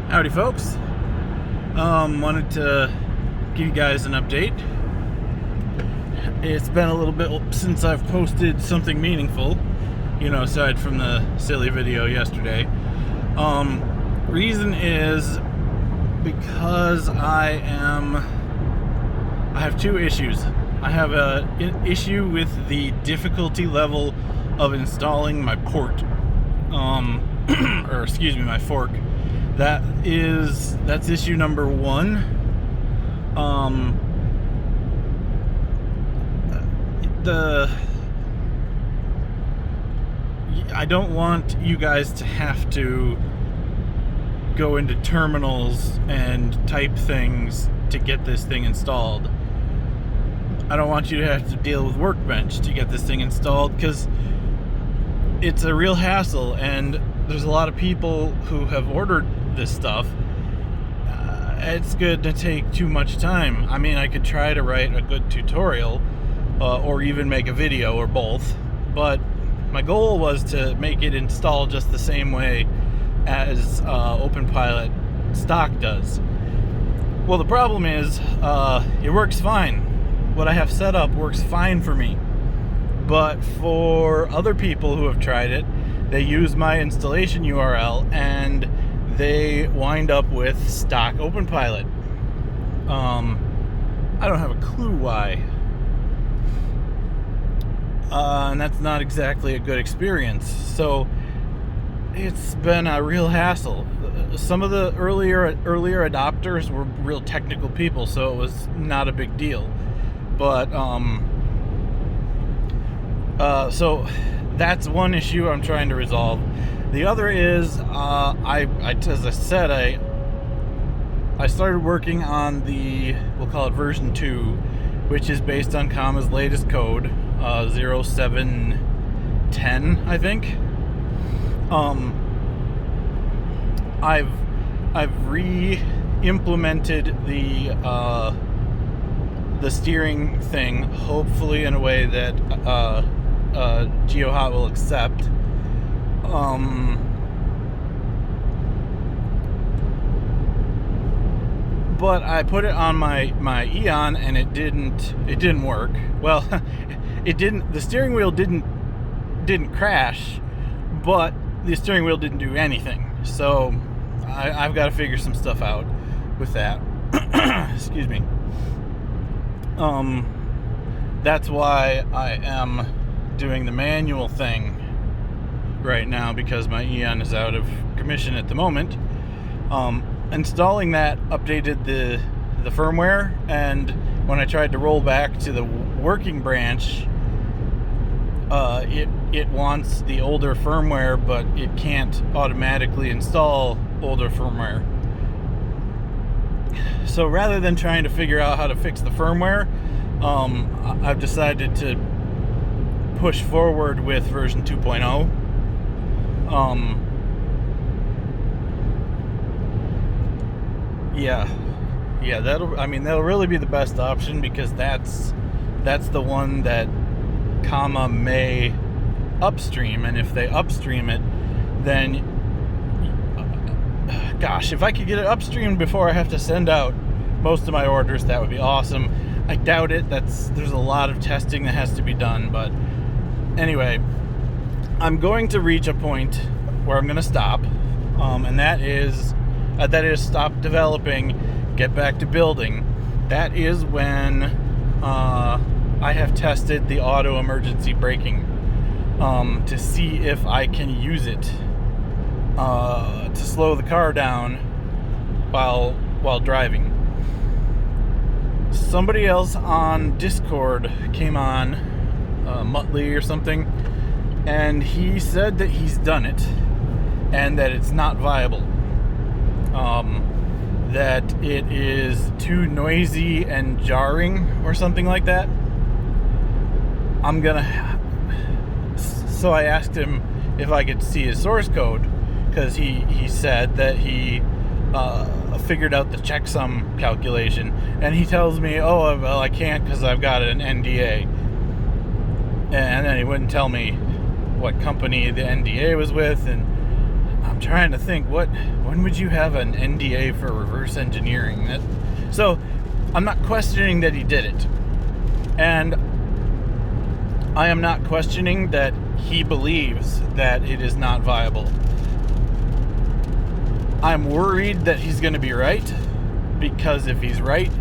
Howdy, folks. Wanted to give you guys an update. It's been a little bit since I've posted something meaningful, aside from the silly video yesterday. Reason is because I have two issues. I have an issue with the difficulty level of installing my port, my fork. That's issue number one. I don't want you guys to have to go into terminals and type things to get this thing installed. I don't want you to have to deal with Workbench to get this thing installed, because it's a real hassle, and there's a lot of people who have ordered this stuff. It's going to take too much time. I mean, I could try to write a good tutorial or even make a video, or both, but my goal was to make it install just the same way as OpenPilot stock does. Well, the problem is it works fine. What I have set up works fine for me, but for other people who have tried it, they use my installation URL and they wind up with stock OpenPilot. I don't have a clue why. And that's not exactly a good experience. So it's been a real hassle. Some of the earlier adopters were real technical people, so it was not a big deal. But so that's one issue I'm trying to resolve. The other is, as I said, I started working on we'll call it version 2, which is based on Comma's latest code, 0710, I think. I've re-implemented the steering thing, hopefully in a way that GeoHot will accept. But I put it on my Eon and it didn't work. Well, it didn't. The steering wheel didn't crash, but the steering wheel didn't do anything. So I've got to figure some stuff out with that. Excuse me. That's why I am doing the manual thing right now, because my Eon is out of commission at the moment. Installing that updated the firmware, and when I tried to roll back to the working branch, it wants the older firmware, but it can't automatically install older firmware. So rather than trying to figure out how to fix the firmware, I've decided to push forward with version 2.0. Yeah, that'll really be the best option, because that's the one that Comma may upstream, and if they upstream it, then gosh, if I could get it upstreamed before I have to send out most of my orders, that would be awesome. I doubt it. There's a lot of testing that has to be done, but anyway, I'm going to reach a point where I'm going to stop, and that is stop developing, get back to building. That is when I have tested the auto emergency braking to see if I can use it to slow the car down while driving. Somebody else on Discord came on, Muttley or something, and he said that he's done it and that it's not viable. That it is too noisy and jarring or something like that. So I asked him if I could see his source code, because he said that he figured out the checksum calculation, and he tells me, oh, well, I can't because I've got an NDA, and then he wouldn't tell me what company the NDA was with, and I'm trying to think, when would you have an NDA for reverse engineering? So I'm not questioning that he did it, and I am not questioning that he believes that it is not viable. I'm worried that he's going to be right, because if he's right,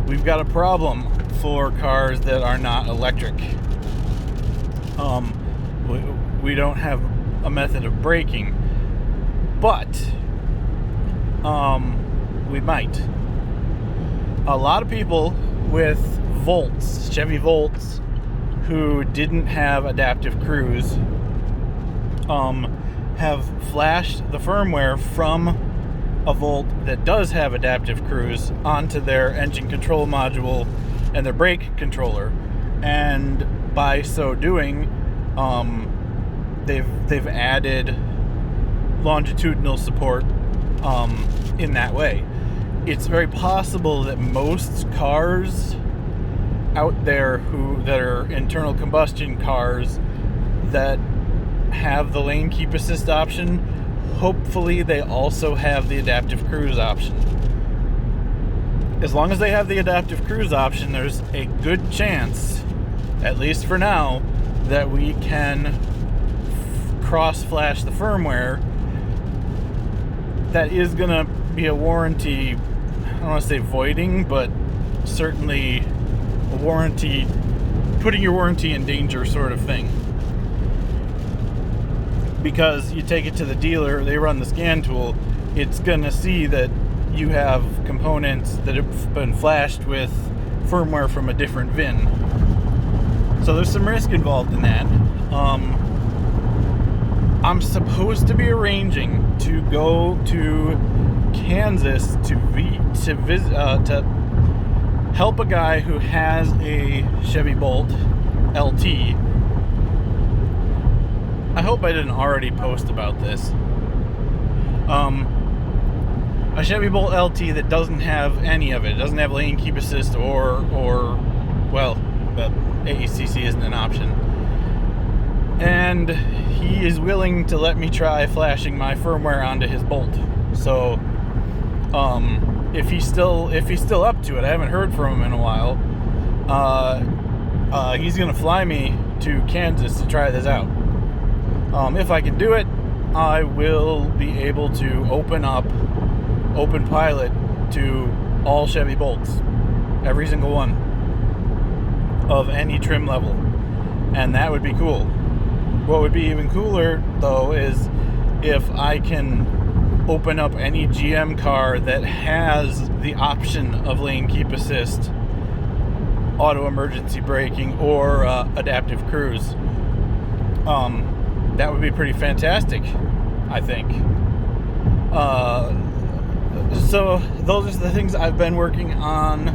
we've got a problem for cars that are not electric. We don't have a method of braking, but we might. A lot of people with Volts, Chevy Volts, who didn't have adaptive cruise, have flashed the firmware from a Volt that does have adaptive cruise onto their engine control module and their brake controller, and by so doing, they've added longitudinal support in that way. It's very possible that most cars out there that are internal combustion cars that have the lane keep assist option, hopefully they also have the adaptive cruise option. As long as they have the adaptive cruise option, there's a good chance, at least for now, that we can cross-flash the firmware. That is going to be a warranty, I don't want to say voiding, but certainly a warranty, putting your warranty in danger sort of thing. Because you take it to the dealer, they run the scan tool, it's going to see that you have components that have been flashed with firmware from a different VIN. So there's some risk involved in that. I'm supposed to be arranging to go to Kansas to help a guy who has a Chevy Bolt LT. I hope I didn't already post about this. A Chevy Bolt LT that doesn't have any of it. It doesn't have lane keep assist or well, the AECC isn't an option. And he is willing to let me try flashing my firmware onto his Bolt. So, if he's still up to it, I haven't heard from him in a while. He's gonna fly me to Kansas to try this out. If I can do it, I will be able to open pilot to all Chevy Bolts, every single one of any trim level, and that would be cool. What would be even cooler though is if I can open up any GM car that has the option of lane keep assist, auto emergency braking, or adaptive cruise. That would be pretty fantastic, I think. So those are the things I've been working on.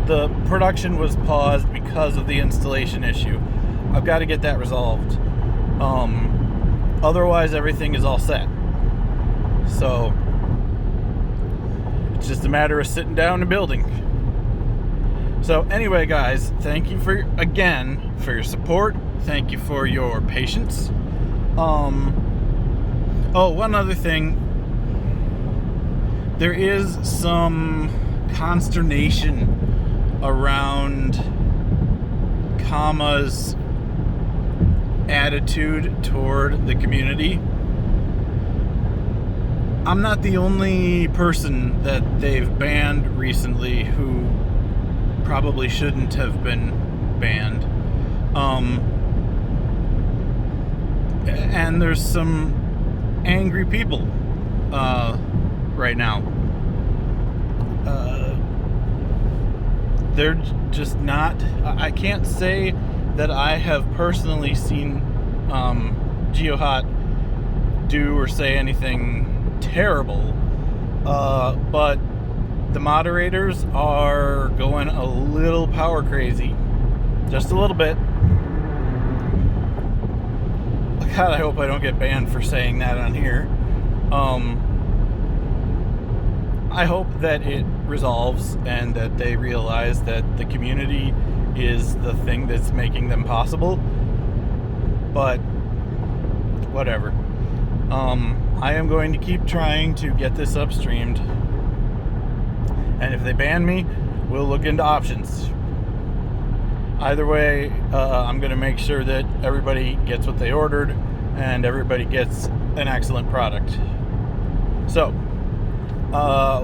The production was paused because of the installation issue. I've got to get that resolved. Otherwise, everything is all set. So it's just a matter of sitting down and building. So anyway, guys, thank you for your support. Thank you for your patience. Oh, one other thing. There is some consternation around Comma's attitude toward the community. I'm not the only person that they've banned recently who probably shouldn't have been banned. And there's some angry people right now. They're just not. I can't say that I have personally seen GeoHot do or say anything terrible, but the moderators are going a little power crazy, just a little bit. God, I hope I don't get banned for saying that on here. I hope that it resolves and that they realize that the community is the thing that's making them possible. but whatever. I am going to keep trying to get this upstreamed, and if they ban me, we'll look into options. Either way, I'm going to make sure that everybody gets what they ordered and everybody gets an excellent product. So,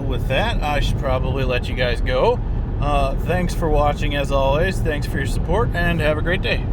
with that, I should probably let you guys go. Thanks for watching as always. Thanks for your support, and have a great day.